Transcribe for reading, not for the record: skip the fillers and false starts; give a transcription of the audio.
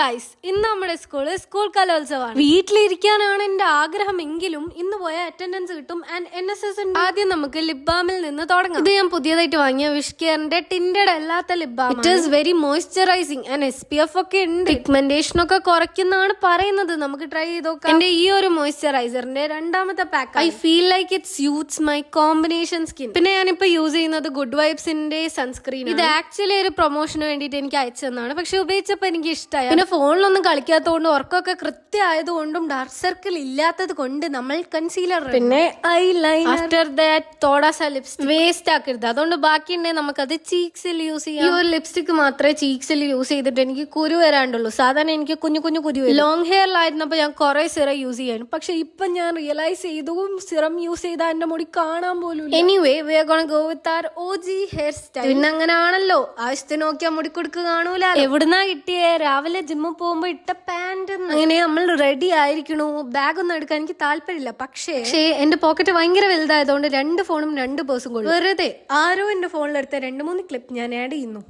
Guys, ഇന്ന് നമ്മുടെ school കലോത്സവമാണ്. വീട്ടിലിരിക്കാനാണ് എന്റെ ആഗ്രഹമെങ്കിലും ഇന്ന് പോയ അറ്റൻഡൻസ് കിട്ടും. ആൻഡ് NSS ഉണ്ട്. ആദ്യം നമുക്ക് ലിപ് ബാമിൽ നിന്ന് തുടങ്ങാം. ഇത് ഞാൻ പുതിയതായിട്ട് വാങ്ങിയ വിഷ്കെയറിന്റെ ടിൻഡഡ് അല്ലാത്ത lip balm. It is very moisturising and SPF ഒക്കെ ഉണ്ട്. പിഗ്മെന്റേഷൻ ഒക്കെ കുറയ്ക്കുന്നതാണ് പറയുന്നത്. നമുക്ക് ട്രൈ ചെയ്ത് നോക്കാം. എന്റെ ഈ ഒരു മോയ്സ്ചറൈസറിന്റെ രണ്ടാമത്തെ pack. I feel like it suits my combination skin. പിന്നെ ഞാനിപ്പോ യൂസ് ചെയ്യുന്നത് ഗുഡ് വൈബ്സിന്റെ സൺസ്ക്രീൻ. ഇത് ആക്ച്വലി ഒരു പ്രൊമോഷന് വേണ്ടിയിട്ട് എനിക്ക് അയച്ചു തന്നാണ്. പക്ഷെ ഉപയോഗിച്ചപ്പോ എനിക്ക് ഇഷ്ടമായി. പിന്നെ ഫോണിലൊന്നും കളിക്കാത്തതുകൊണ്ട് ഉറക്കമൊക്കെ കൃത്യമായതുകൊണ്ടും ഡാർക്ക് സർക്കിൾ ഇല്ലാത്തത് കൊണ്ട് നമ്മൾ കൺസീലർ, പിന്നെ ഐലൈനർ, ആഫ്റ്റർ ദാറ്റ് തോടാസ ലിപ്സ്റ്റിക് വേസ്റ്റ് ആക്കരുത്. അതുകൊണ്ട് ബാക്കിയുണ്ടെങ്കിൽ നമുക്കത് ചീക്സിൽ യൂസ് ചെയ്യാം. ഈ ഒരു ലിപ്സ്റ്റിക് മാത്രമേ ചീക്സിൽ യൂസ് ചെയ്തിട്ട് എനിക്ക് കുരു വരാണ്ടുള്ളൂ. സാധാരണ എനിക്ക് കുഞ്ഞു കുഞ്ഞു കുരു വരും. ലോങ് ഹെയറിലായിരുന്നപ്പോൾ ഞാൻ കുറെ സിറം യൂസ് ചെയ്യാനും, പക്ഷെ ഇപ്പൊ ഞാൻ റിയലൈസ് ചെയ്തു സിറം യൂസ് ചെയ്താൽ എന്റെ മുടി കാണാൻ പോലും. Anyway we are gonna go with our OG hair style. പിന്നെ അങ്ങനെ ആണല്ലോ, ആവശ്യത്തിന് നോക്കിയാൽ മുടിക്കൊടുക്ക് കാണൂല. എവിടുന്നാ കിട്ടിയേ? രാവിലെ ജിമ്മിൽ പോകുമ്പോ ഇട്ട പാന്റ്. അങ്ങനെ നമ്മൾ റെഡി ആയിരിക്കണു. ബാഗ് ഒന്നും എടുക്കാൻ എനിക്ക് താല്പര്യമില്ല. പക്ഷേ എന്റെ പോക്കറ്റ് ഭയങ്കര വലുതായതുകൊണ്ട് 2 ഫോണും 2 പേഴ്സും കൊള്ളു. വെറുതെ ആരോ എന്റെ ഫോണിലെടുത്ത 2-3 ക്ലിപ്പ് ഞാൻ ആഡ് ചെയ്യുന്നു.